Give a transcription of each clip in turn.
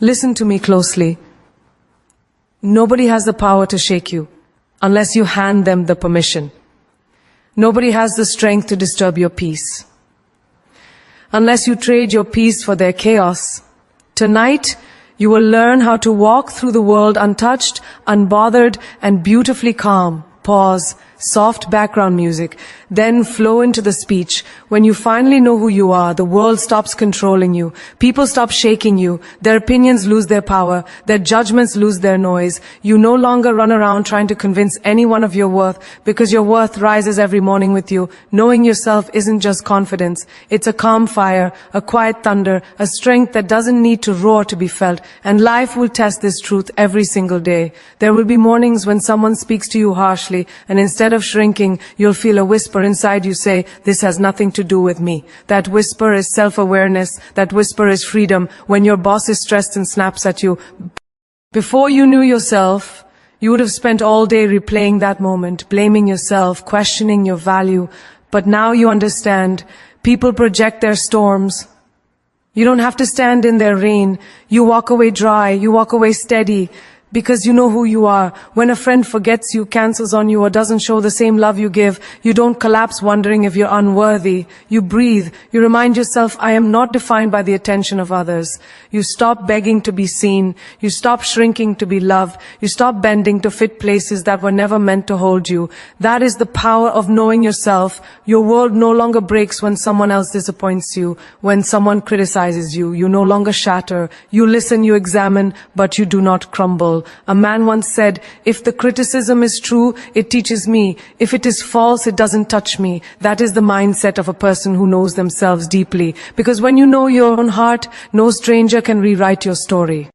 Listen to me closely. Nobody has the power to shake you unless you hand them the permission. Nobody has the strength to disturb your peace unless you trade your peace for their chaos. Tonight, you will learn how to walk through the world untouched, unbothered, and beautifully calm. Pause. Soft background music, then flow into the speech. When you finally know who you are, the world stops controlling you. People stop shaking you. Their opinions lose their power. Their judgments lose their noise. You no longer run around trying to convince anyone of your worth, because your worth rises every morning with you. Knowing yourself isn't just confidence. It's a calm fire, a quiet thunder, a strength that doesn't need to roar to be felt. And life will test this truth every single day. There will be mornings when someone speaks to you harshly, and instead of shrinking, you'll feel a whisper inside you say, "This has nothing to do with me." That whisper is self-awareness. That whisper is freedom. When your boss is stressed and snaps at you, before you knew yourself, you would have spent all day replaying that moment, blaming yourself, questioning your value. But now you understand. People project their storms. You don't have to stand in their rain. You walk away dry. You walk away steady. Because you know who you are. When a friend forgets you, cancels on you, or doesn't show the same love you give, you don't collapse wondering if you're unworthy. You breathe. You remind yourself, I am not defined by the attention of others. You stop begging to be seen. You stop shrinking to be loved. You stop bending to fit places that were never meant to hold you. That is the power of knowing yourself. Your world no longer breaks when someone else disappoints you, when someone criticizes you. You no longer shatter. You listen, you examine, but you do not crumble. A man once said, if the criticism is true, it teaches me. If it is false, it doesn't touch me. That is the mindset of a person who knows themselves deeply. Because when you know your own heart, no stranger can rewrite your story.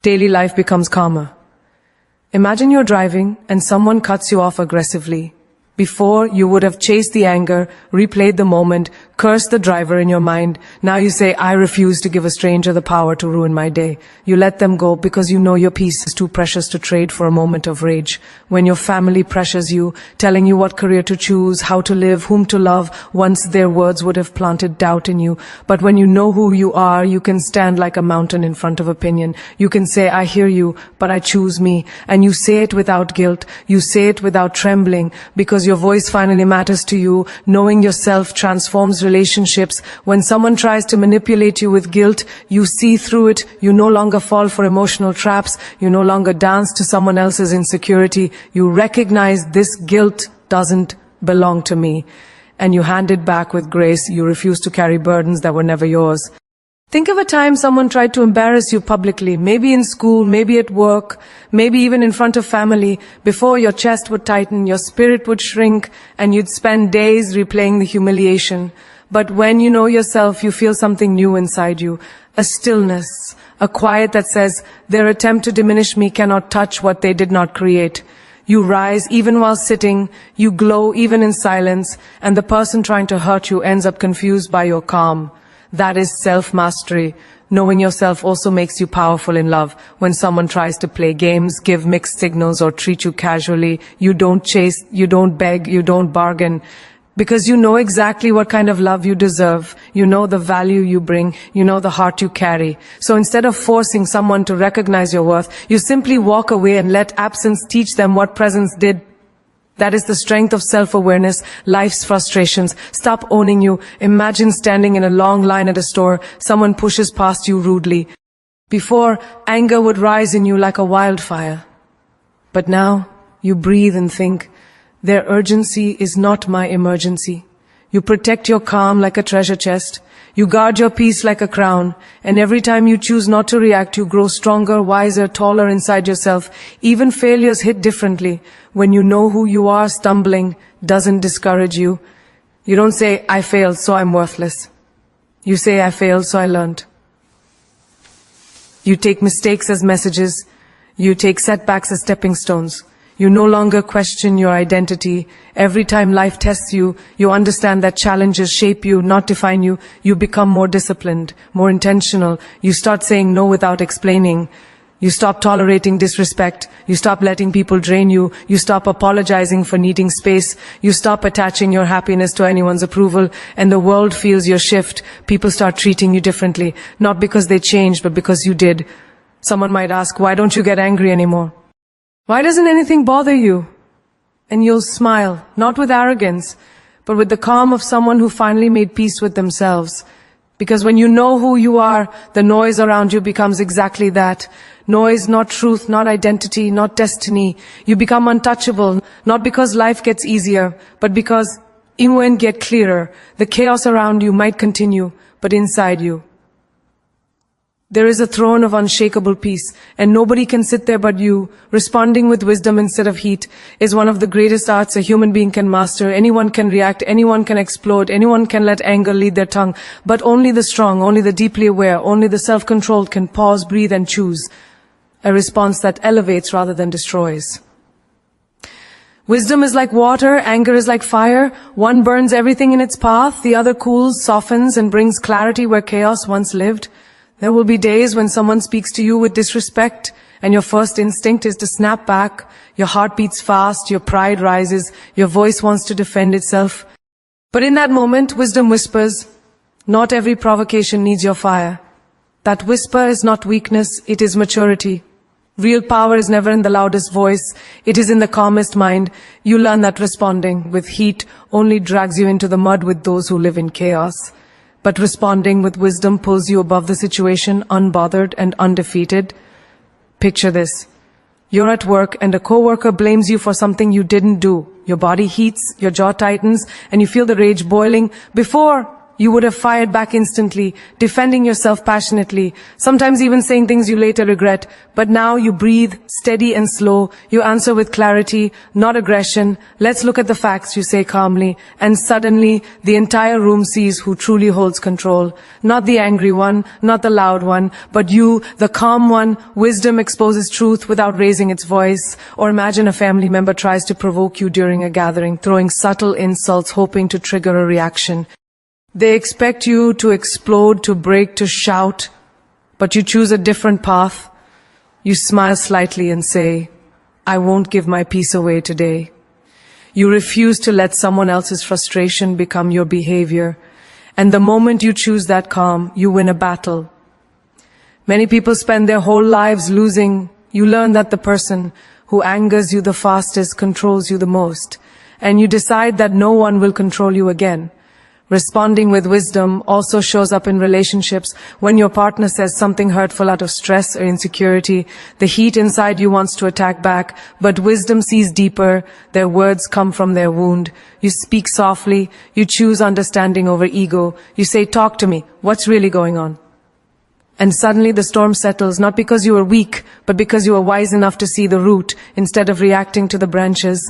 Daily life becomes calmer. Imagine you're driving and someone cuts you off aggressively. Before, you would have chased the anger, replayed the moment, cursed the driver in your mind. Now you say, I refuse to give a stranger the power to ruin my day. You let them go because you know your peace is too precious to trade for a moment of rage. When your family pressures you, telling you what career to choose, how to live, whom to love, once their words would have planted doubt in you. But when you know who you are, you can stand like a mountain in front of opinion. You can say, I hear you, but I choose me. And you say it without guilt. You say it without trembling, because your voice finally matters to you. Knowing yourself transforms relationships. When someone tries to manipulate you with guilt, you see through it. You no longer fall for emotional traps. You no longer dance to someone else's insecurity. You recognize this guilt doesn't belong to me. And you hand it back with grace. You refuse to carry burdens that were never yours. Think of a time someone tried to embarrass you publicly, maybe in school, maybe at work, maybe even in front of family. Before, your chest would tighten, your spirit would shrink, and you'd spend days replaying the humiliation. But when you know yourself, you feel something new inside you, a stillness, a quiet that says, their attempt to diminish me cannot touch what they did not create. You rise even while sitting, you glow even in silence, and the person trying to hurt you ends up confused by your calm. That is self-mastery. Knowing yourself also makes you powerful in love. When someone tries to play games, give mixed signals, or treat you casually, you don't chase, you don't beg, you don't bargain. Because you know exactly what kind of love you deserve. You know the value you bring. You know the heart you carry. So instead of forcing someone to recognize your worth, you simply walk away and let absence teach them what presence did. That is the strength of self-awareness, life's frustrations. Stop owning you. Imagine standing in a long line at a store. Someone pushes past you rudely. Before, anger would rise in you like a wildfire. But now, you breathe and think, their urgency is not my emergency. You protect your calm like a treasure chest. You guard your peace like a crown. And every time you choose not to react, you grow stronger, wiser, taller inside yourself. Even failures hit differently. When you know who you are, stumbling doesn't discourage you. You don't say, I failed, so I'm worthless. You say, I failed, so I learned. You take mistakes as messages. You take setbacks as stepping stones. You no longer question your identity. Every time life tests you, you understand that challenges shape you, not define you. You become more disciplined, more intentional. You start saying no without explaining. You stop tolerating disrespect. You stop letting people drain you. You stop apologizing for needing space. You stop attaching your happiness to anyone's approval. And the world feels your shift. People start treating you differently. Not because they changed, but because you did. Someone might ask, why don't you get angry anymore? Why doesn't anything bother you? And you'll smile, not with arrogance, but with the calm of someone who finally made peace with themselves. Because when you know who you are, the noise around you becomes exactly that. Noise, not truth, not identity, not destiny. You become untouchable, not because life gets easier, but because even when it gets clearer, the chaos around you might continue, but inside you, there is a throne of unshakable peace, and nobody can sit there but you. Responding with wisdom instead of heat is one of the greatest arts a human being can master. Anyone can react, anyone can explode, anyone can let anger lead their tongue, but only the strong, only the deeply aware, only the self-controlled can pause, breathe, and choose a response that elevates rather than destroys. Wisdom is like water, anger is like fire. One burns everything in its path, the other cools, softens, and brings clarity where chaos once lived. There will be days when someone speaks to you with disrespect, and your first instinct is to snap back. Your heart beats fast, your pride rises, your voice wants to defend itself. But in that moment, wisdom whispers, not every provocation needs your fire. That whisper is not weakness, it is maturity. Real power is never in the loudest voice, it is in the calmest mind. You learn that responding with heat only drags you into the mud with those who live in chaos. But responding with wisdom pulls you above the situation, unbothered and undefeated. Picture this. You're at work and a coworker blames you for something you didn't do. Your body heats, your jaw tightens, and you feel the rage boiling. Before, you would have fired back instantly, defending yourself passionately, sometimes even saying things you later regret. But now you breathe, steady and slow. You answer with clarity, not aggression. Let's look at the facts, you say calmly. And suddenly, the entire room sees who truly holds control. Not the angry one, not the loud one, but you, the calm one. Wisdom exposes truth without raising its voice. Or imagine a family member tries to provoke you during a gathering, throwing subtle insults, hoping to trigger a reaction. They expect you to explode, to break, to shout, but you choose a different path. You smile slightly and say, I won't give my peace away today. You refuse to let someone else's frustration become your behavior. And the moment you choose that calm, you win a battle. Many people spend their whole lives losing. You learn that the person who angers you the fastest controls you the most. And you decide that no one will control you again. Responding with wisdom also shows up in relationships. When your partner says something hurtful out of stress or insecurity, the heat inside you wants to attack back, but wisdom sees deeper. Their words come from their wound. You speak softly. You choose understanding over ego. You say, talk to me. What's really going on? And suddenly the storm settles, not because you were weak, but because you were wise enough to see the root instead of reacting to the branches.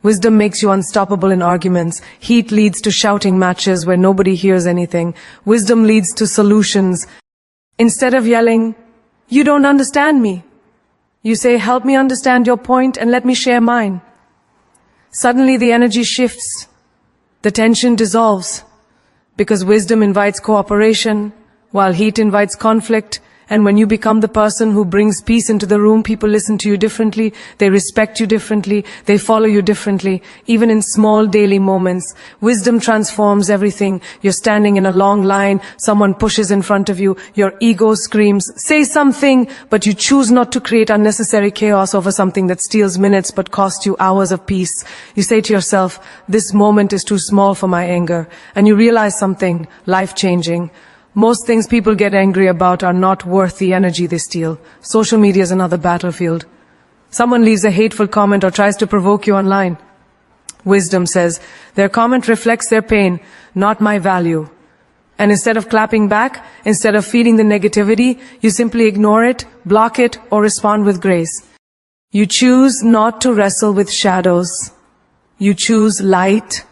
Wisdom makes you unstoppable in arguments. Heat leads to shouting matches where nobody hears anything. Wisdom leads to solutions. Instead of yelling, you don't understand me, you say, help me understand your point and let me share mine. Suddenly the energy shifts. The tension dissolves. Because wisdom invites cooperation, while heat invites conflict. And when you become the person who brings peace into the room, people listen to you differently, they respect you differently, they follow you differently, even in small daily moments. Wisdom transforms everything. You're standing in a long line, someone pushes in front of you, your ego screams, say something, but you choose not to create unnecessary chaos over something that steals minutes but costs you hours of peace. You say to yourself, this moment is too small for my anger, and you realize something life-changing. Most things people get angry about are not worth the energy they steal. Social media is another battlefield. Someone leaves a hateful comment or tries to provoke you online. Wisdom says, their comment reflects their pain, not my value. And instead of clapping back, instead of feeding the negativity, you simply ignore it, block it, or respond with grace. You choose not to wrestle with shadows. You choose light.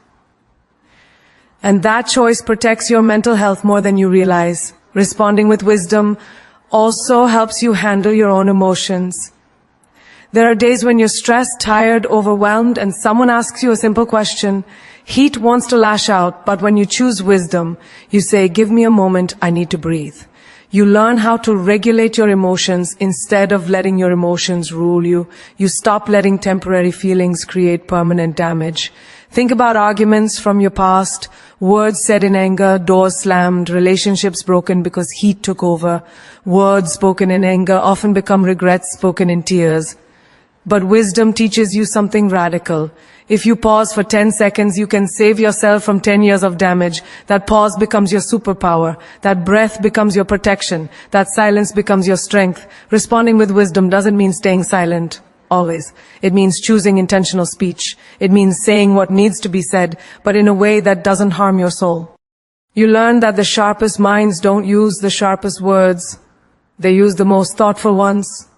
And that choice protects your mental health more than you realize. Responding with wisdom also helps you handle your own emotions. There are days when you're stressed, tired, overwhelmed, and someone asks you a simple question. Heat wants to lash out, but when you choose wisdom, you say, give me a moment, I need to breathe. You learn how to regulate your emotions instead of letting your emotions rule you. You stop letting temporary feelings create permanent damage. Think about arguments from your past, words said in anger, doors slammed, relationships broken because heat took over. Words spoken in anger often become regrets spoken in tears. But wisdom teaches you something radical. If you pause for 10 seconds, you can save yourself from 10 years of damage. That pause becomes your superpower. That breath becomes your protection. That silence becomes your strength. Responding with wisdom doesn't mean staying silent. Always. It means choosing intentional speech. It means saying what needs to be said, but in a way that doesn't harm your soul. You learn that the sharpest minds don't use the sharpest words. They use the most thoughtful ones.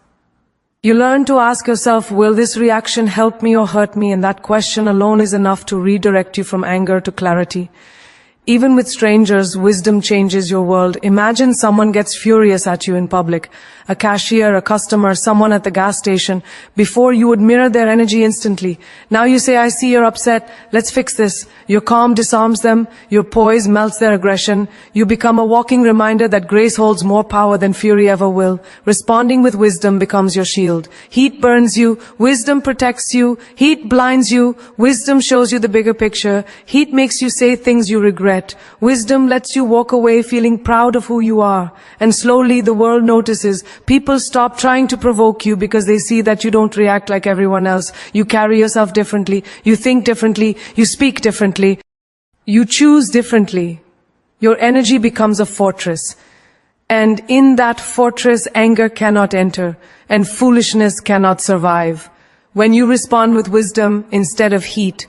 You learn to ask yourself, will this reaction help me or hurt me? And that question alone is enough to redirect you from anger to clarity. Even with strangers, wisdom changes your world. Imagine someone gets furious at you in public. A cashier, a customer, someone at the gas station. Before, you would mirror their energy instantly. Now you say, I see you're upset. Let's fix this. Your calm disarms them. Your poise melts their aggression. You become a walking reminder that grace holds more power than fury ever will. Responding with wisdom becomes your shield. Heat burns you. Wisdom protects you. Heat blinds you. Wisdom shows you the bigger picture. Heat makes you say things you regret. Wisdom lets you walk away feeling proud of who you are. And slowly the world notices. People stop trying to provoke you because they see that you don't react like everyone else. You carry yourself differently. You think differently. You speak differently. You choose differently. Your energy becomes a fortress. And in that fortress, anger cannot enter and foolishness cannot survive. When you respond with wisdom instead of heat,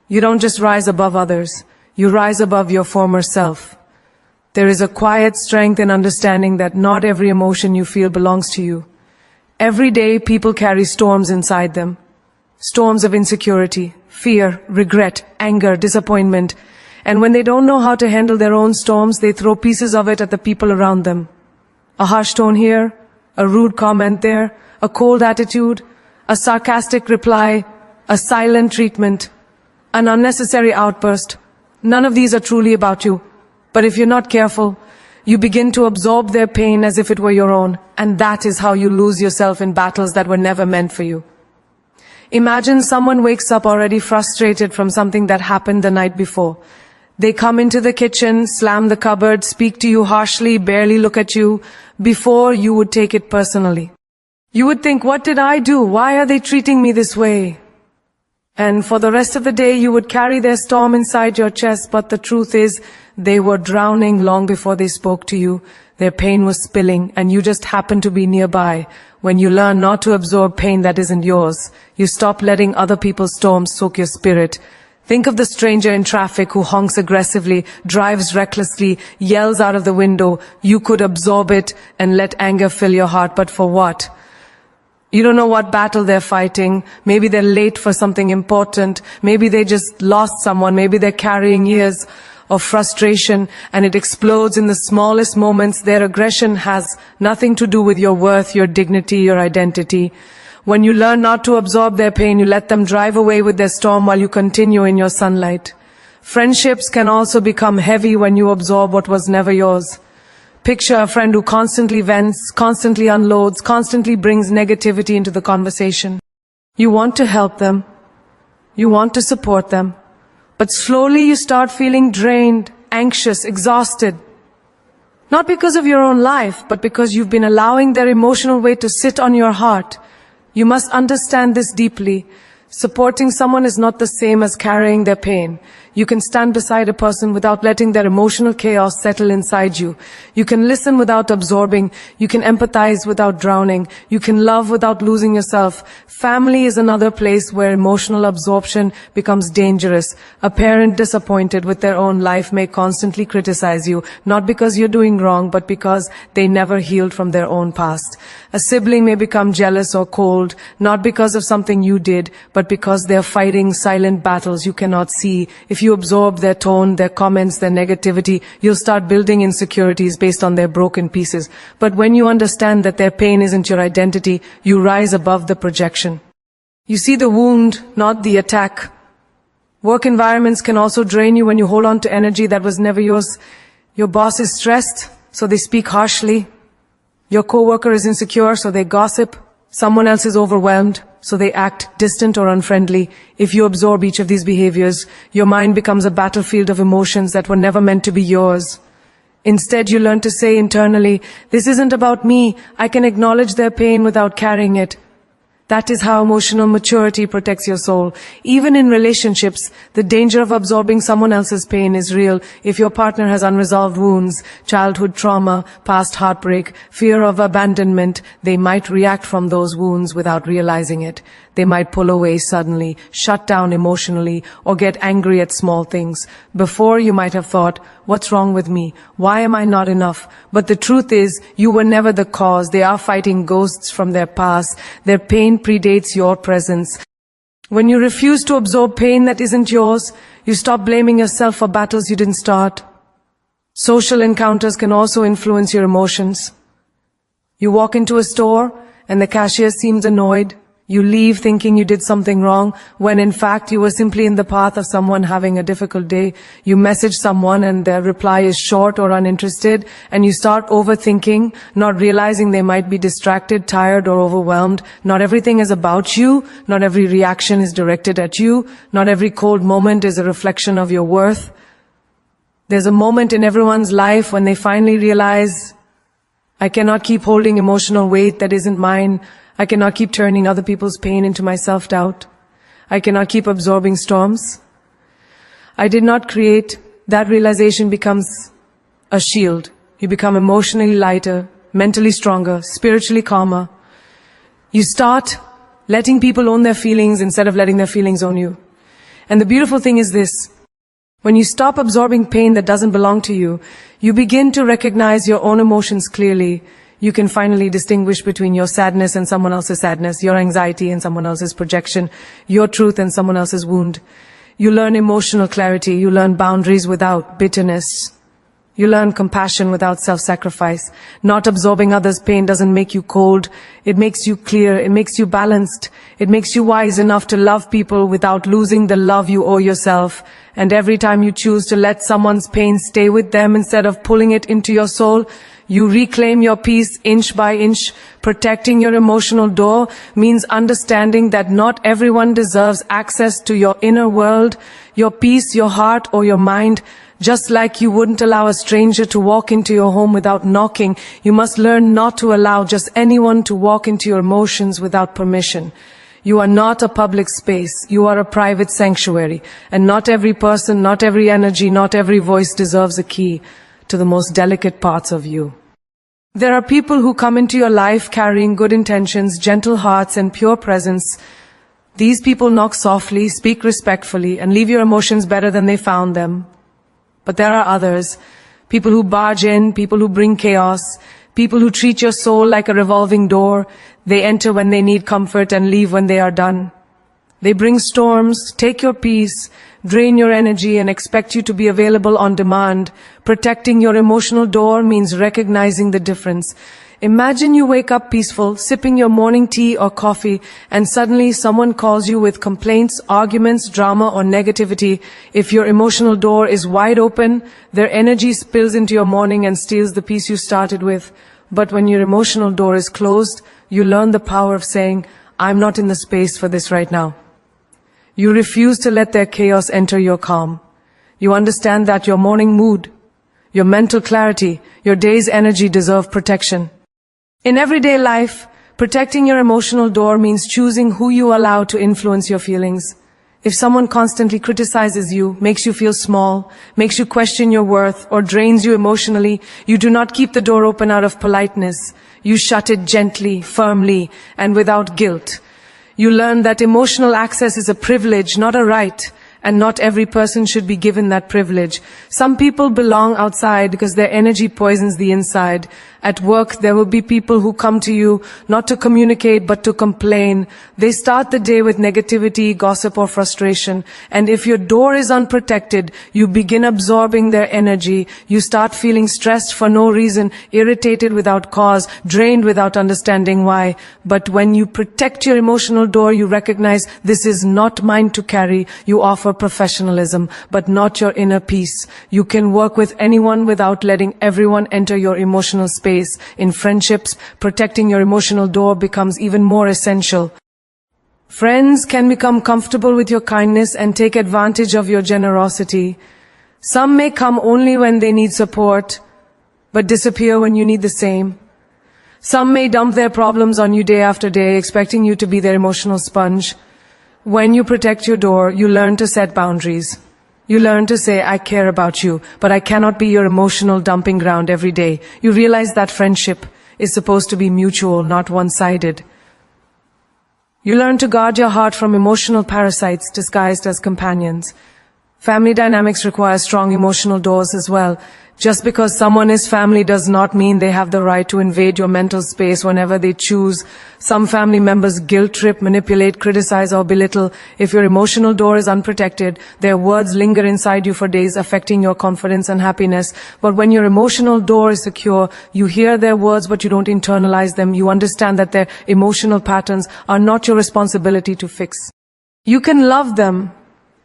you don't just rise above others. You rise above your former self. There is a quiet strength in understanding that not every emotion you feel belongs to you. Every day, people carry storms inside them. Storms of insecurity, fear, regret, anger, disappointment. And when they don't know how to handle their own storms, they throw pieces of it at the people around them. A harsh tone here, a rude comment there, a cold attitude, a sarcastic reply, a silent treatment, an unnecessary outburst. None of these are truly about you. But if you're not careful, you begin to absorb their pain as if it were your own. And that is how you lose yourself in battles that were never meant for you. Imagine someone wakes up already frustrated from something that happened the night before. They come into the kitchen, slam the cupboard, speak to you harshly, barely look at you. Before, you would take it personally. You would think, what did I do? Why are they treating me this way? And for the rest of the day, you would carry their storm inside your chest, but the truth is, they were drowning long before they spoke to you. Their pain was spilling, and you just happened to be nearby. When you learn not to absorb pain that isn't yours, you stop letting other people's storms soak your spirit. Think of the stranger in traffic who honks aggressively, drives recklessly, yells out of the window. You could absorb it and let anger fill your heart, but for what? You don't know what battle they're fighting. Maybe they're late for something important. Maybe they just lost someone. Maybe they're carrying years of frustration and it explodes in the smallest moments. Their aggression has nothing to do with your worth, your dignity, your identity. When you learn not to absorb their pain, you let them drive away with their storm while you continue in your sunlight. Friendships can also become heavy when you absorb what was never yours. Picture a friend who constantly vents, constantly unloads, constantly brings negativity into the conversation. You want to help them. You want to support them. But slowly you start feeling drained, anxious, exhausted. Not because of your own life, but because you've been allowing their emotional weight to sit on your heart. You must understand this deeply. Supporting someone is not the same as carrying their pain. You can stand beside a person without letting their emotional chaos settle inside you. You can listen without absorbing. You can empathize without drowning. You can love without losing yourself. Family is another place where emotional absorption becomes dangerous. A parent disappointed with their own life may constantly criticize you, not because you're doing wrong, but because they never healed from their own past. A sibling may become jealous or cold, not because of something you did, but because they're fighting silent battles you cannot see. If you absorb their tone, their comments, their negativity, you'll start building insecurities based on their broken pieces. But when you understand that their pain isn't your identity, you rise above the projection. You see the wound, not the attack. Work environments can also drain you when you hold on to energy that was never yours. Your boss is stressed, so they speak harshly. Your coworker is insecure, so they gossip. Someone else is overwhelmed, so they act distant or unfriendly. If you absorb each of these behaviors, your mind becomes a battlefield of emotions that were never meant to be yours. Instead, you learn to say internally, this isn't about me. I can acknowledge their pain without carrying it. That is how emotional maturity protects your soul. Even in relationships, the danger of absorbing someone else's pain is real. If your partner has unresolved wounds, childhood trauma, past heartbreak, fear of abandonment, they might react from those wounds without realizing it. They might pull away suddenly, shut down emotionally, or get angry at small things. Before, you might have thought, what's wrong with me? Why am I not enough? But the truth is, you were never the cause. They are fighting ghosts from their past. Their pain predates your presence. When you refuse to absorb pain that isn't yours, you stop blaming yourself for battles you didn't start. Social encounters can also influence your emotions. You walk into a store and the cashier seems annoyed. You leave thinking you did something wrong, when in fact you were simply in the path of someone having a difficult day. You message someone and their reply is short or uninterested, and you start overthinking, not realizing they might be distracted, tired, or overwhelmed. Not everything is about you. Not every reaction is directed at you. Not every cold moment is a reflection of your worth. There's a moment in everyone's life when they finally realize, I cannot keep holding emotional weight that isn't mine. I cannot keep turning other people's pain into my self-doubt. I cannot keep absorbing storms I did not create. That realization becomes a shield. You become emotionally lighter, mentally stronger, spiritually calmer. You start letting people own their feelings instead of letting their feelings own you. And the beautiful thing is this: when you stop absorbing pain that doesn't belong to you, you begin to recognize your own emotions clearly. You can finally distinguish between your sadness and someone else's sadness, your anxiety and someone else's projection, your truth and someone else's wound. You learn emotional clarity. You learn boundaries without bitterness. You learn compassion without self-sacrifice. Not absorbing others' pain doesn't make you cold. It makes you clear. It makes you balanced. It makes you wise enough to love people without losing the love you owe yourself. And every time you choose to let someone's pain stay with them instead of pulling it into your soul, you reclaim your peace inch by inch. Protecting your emotional door means understanding that not everyone deserves access to your inner world, your peace, your heart, or your mind. Just like you wouldn't allow a stranger to walk into your home without knocking, you must learn not to allow just anyone to walk into your emotions without permission. You are not a public space. You are a private sanctuary. And not every person, not every energy, not every voice deserves a key to the most delicate parts of you. There are people who come into your life carrying good intentions, gentle hearts, and pure presence. These people knock softly, speak respectfully, and leave your emotions better than they found them. But there are others, people who barge in, people who bring chaos, people who treat your soul like a revolving door. They enter when they need comfort and leave when they are done. They bring storms, take your peace, drain your energy, and expect you to be available on demand. Protecting your emotional door means recognizing the difference. Imagine you wake up peaceful, sipping your morning tea or coffee, and suddenly someone calls you with complaints, arguments, drama, or negativity. If your emotional door is wide open, their energy spills into your morning and steals the peace you started with. But when your emotional door is closed, you learn the power of saying, I'm not in the space for this right now. You refuse to let their chaos enter your calm. You understand that your morning mood, your mental clarity, your day's energy deserve protection. In everyday life, protecting your emotional door means choosing who you allow to influence your feelings. If someone constantly criticizes you, makes you feel small, makes you question your worth, or drains you emotionally, you do not keep the door open out of politeness. You shut it gently, firmly, and without guilt. You learn that emotional access is a privilege, not a right, and not every person should be given that privilege. Some people belong outside because their energy poisons the inside. At work, there will be people who come to you not to communicate but to complain. They start the day with negativity, gossip, or frustration. And if your door is unprotected, you begin absorbing their energy. You start feeling stressed for no reason, irritated without cause, drained without understanding why. But when you protect your emotional door, you recognize this is not mine to carry. You offer professionalism, but not your inner peace. You can work with anyone without letting everyone enter your emotional space. In friendships, protecting your emotional door becomes even more essential. Friends can become comfortable with your kindness and take advantage of your generosity. Some may come only when they need support, but disappear when you need the same. Some may dump their problems on you day after day, expecting you to be their emotional sponge. When you protect your door, you learn to set boundaries. You learn to say, I care about you, but I cannot be your emotional dumping ground every day. You realize that friendship is supposed to be mutual, not one-sided. You learn to guard your heart from emotional parasites disguised as companions. Family dynamics require strong emotional doors as well. Just because someone is family does not mean they have the right to invade your mental space whenever they choose. Some family members guilt trip, manipulate, criticize, or belittle. If your emotional door is unprotected, their words linger inside you for days, affecting your confidence and happiness. But when your emotional door is secure, you hear their words but you don't internalize them. You understand that their emotional patterns are not your responsibility to fix. You can love them,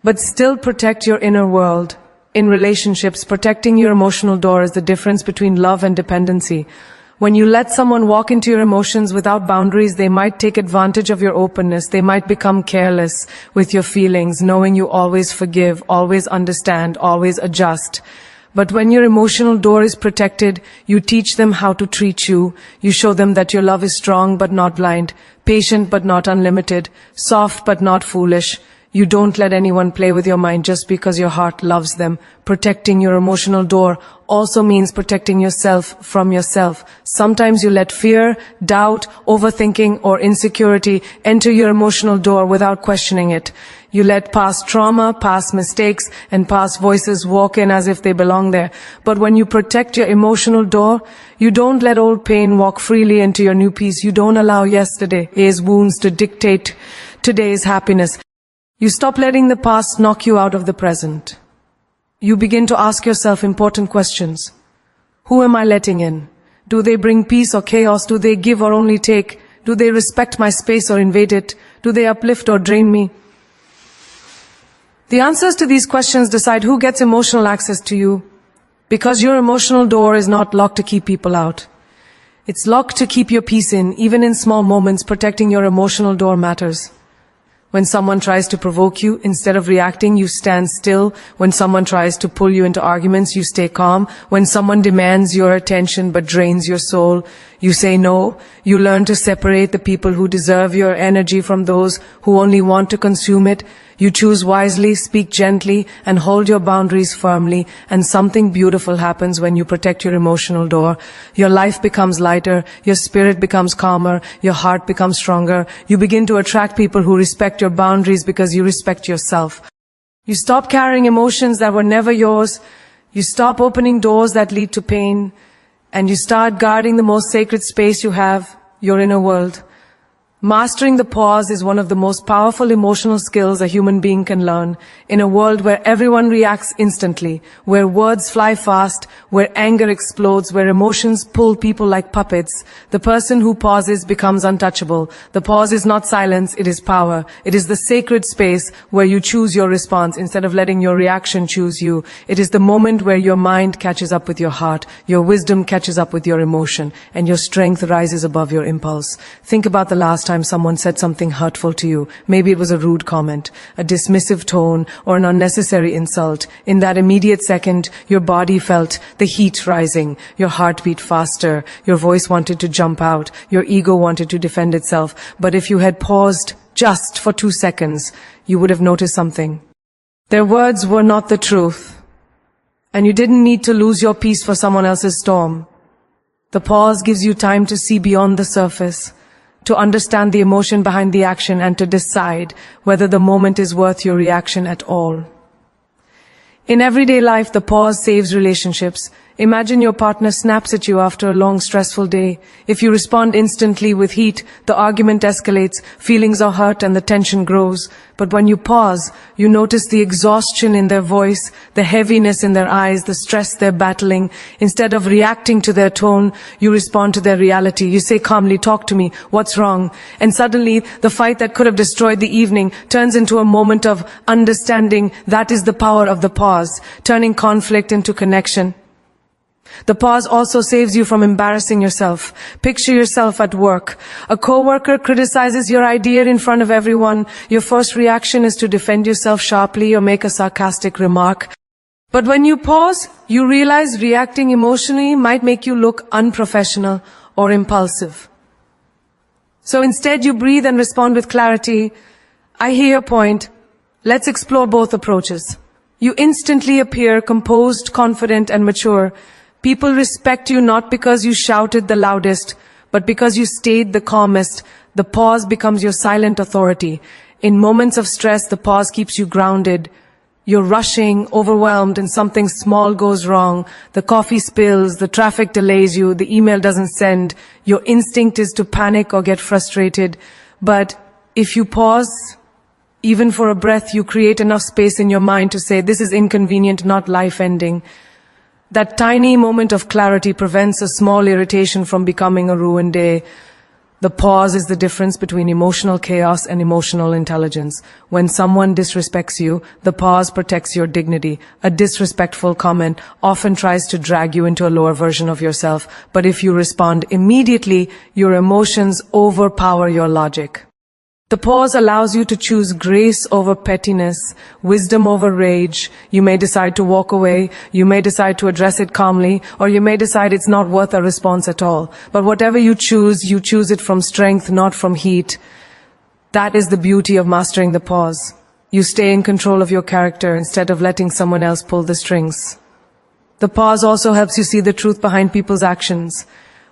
but still protect your inner world. In relationships, protecting your emotional door is the difference between love and dependency. When you let someone walk into your emotions without boundaries, they might take advantage of your openness. They might become careless with your feelings, knowing you always forgive, always understand, always adjust. But when your emotional door is protected, you teach them how to treat you. You show them that your love is strong but not blind, patient but not unlimited, soft but not foolish. You don't let anyone play with your mind just because your heart loves them. Protecting your emotional door also means protecting yourself from yourself. Sometimes you let fear, doubt, overthinking, or insecurity enter your emotional door without questioning it. You let past trauma, past mistakes, and past voices walk in as if they belong there. But when you protect your emotional door, you don't let old pain walk freely into your new peace. You don't allow yesterday's wounds to dictate today's happiness. You stop letting the past knock you out of the present. You begin to ask yourself important questions. Who am I letting in? Do they bring peace or chaos? Do they give or only take? Do they respect my space or invade it? Do they uplift or drain me? The answers to these questions decide who gets emotional access to you, because your emotional door is not locked to keep people out. It's locked to keep your peace in. Even in small moments, protecting your emotional door matters. When someone tries to provoke you, instead of reacting, you stand still. When someone tries to pull you into arguments, you stay calm. When someone demands your attention but drains your soul, you say no. You learn to separate the people who deserve your energy from those who only want to consume it. You choose wisely, speak gently, and hold your boundaries firmly, and something beautiful happens when you protect your emotional door. Your life becomes lighter, your spirit becomes calmer, your heart becomes stronger. You begin to attract people who respect your boundaries because you respect yourself. You stop carrying emotions that were never yours. You stop opening doors that lead to pain, and you start guarding the most sacred space you have, your inner world. Mastering the pause is one of the most powerful emotional skills a human being can learn. In a world where everyone reacts instantly, where words fly fast, where anger explodes, where emotions pull people like puppets, the person who pauses becomes untouchable. The pause is not silence, it is power. It is the sacred space where you choose your response instead of letting your reaction choose you. It is the moment where your mind catches up with your heart, your wisdom catches up with your emotion, and your strength rises above your impulse. Think about the last time someone said something hurtful to you. Maybe it was a rude comment, a dismissive tone, or an unnecessary insult. In that immediate second, your body felt the heat rising, your heart beat faster, your voice wanted to jump out, your ego wanted to defend itself. But if you had paused just for 2 seconds, you would have noticed something. Their words were not the truth, and you didn't need to lose your peace for someone else's storm. The pause gives you time to see beyond the surface, to understand the emotion behind the action, and to decide whether the moment is worth your reaction at all. In everyday life, the pause saves relationships. Imagine your partner snaps at you after a long, stressful day. If you respond instantly with heat, the argument escalates, feelings are hurt, and the tension grows. But when you pause, you notice the exhaustion in their voice, the heaviness in their eyes, the stress they're battling. Instead of reacting to their tone, you respond to their reality. You say calmly, "Talk to me, what's wrong?" And suddenly, the fight that could have destroyed the evening turns into a moment of understanding. That is the power of the pause, turning conflict into connection. The pause also saves you from embarrassing yourself. Picture yourself at work. A coworker criticizes your idea in front of everyone. Your first reaction is to defend yourself sharply or make a sarcastic remark. But when you pause, you realize reacting emotionally might make you look unprofessional or impulsive. So instead you breathe and respond with clarity. "I hear your point. Let's explore both approaches." You instantly appear composed, confident, and mature. People respect you not because you shouted the loudest, but because you stayed the calmest. The pause becomes your silent authority. In moments of stress, the pause keeps you grounded. You're rushing, overwhelmed, and something small goes wrong. The coffee spills, the traffic delays you, the email doesn't send. Your instinct is to panic or get frustrated. But if you pause, even for a breath, you create enough space in your mind to say, "This is inconvenient, not life-ending." That tiny moment of clarity prevents a small irritation from becoming a ruined day. The pause is the difference between emotional chaos and emotional intelligence. When someone disrespects you, the pause protects your dignity. A disrespectful comment often tries to drag you into a lower version of yourself, but if you respond immediately, your emotions overpower your logic. The pause allows you to choose grace over pettiness, wisdom over rage. You may decide to walk away, you may decide to address it calmly, or you may decide it's not worth a response at all. But whatever you choose it from strength, not from heat. That is the beauty of mastering the pause. You stay in control of your character instead of letting someone else pull the strings. The pause also helps you see the truth behind people's actions.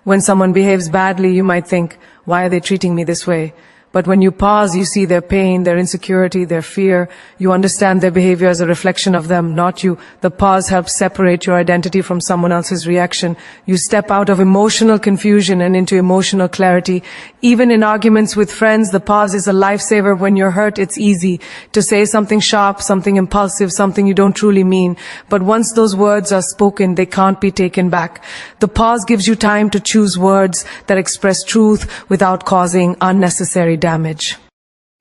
When someone behaves badly, you might think, "Why are they treating me this way?" But when you pause, you see their pain, their insecurity, their fear. You understand their behavior as a reflection of them, not you. The pause helps separate your identity from someone else's reaction. You step out of emotional confusion and into emotional clarity. Even in arguments with friends, the pause is a lifesaver. When you're hurt, it's easy to say something sharp, something impulsive, something you don't truly mean. But once those words are spoken, they can't be taken back. The pause gives you time to choose words that express truth without causing unnecessary damage.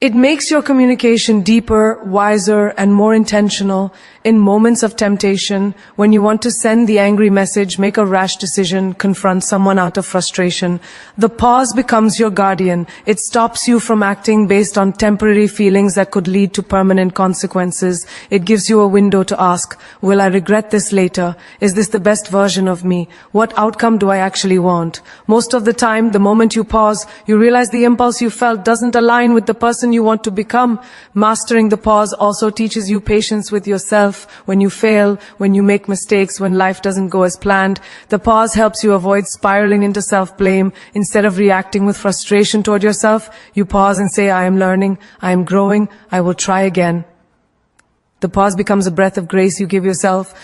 It makes your communication deeper, wiser, and more intentional. In moments of temptation, when you want to send the angry message, make a rash decision, confront someone out of frustration, the pause becomes your guardian. It stops you from acting based on temporary feelings that could lead to permanent consequences. It gives you a window to ask, "Will I regret this later? Is this the best version of me? What outcome do I actually want?" Most of the time, the moment you pause, you realize the impulse you felt doesn't align with the person you want to become. Mastering the pause also teaches you patience with yourself. When you fail, when you make mistakes, when life doesn't go as planned, the pause helps you avoid spiraling into self-blame. Instead of reacting with frustration toward yourself, you pause and say, "I am learning, I am growing, I will try again." The pause becomes a breath of grace you give yourself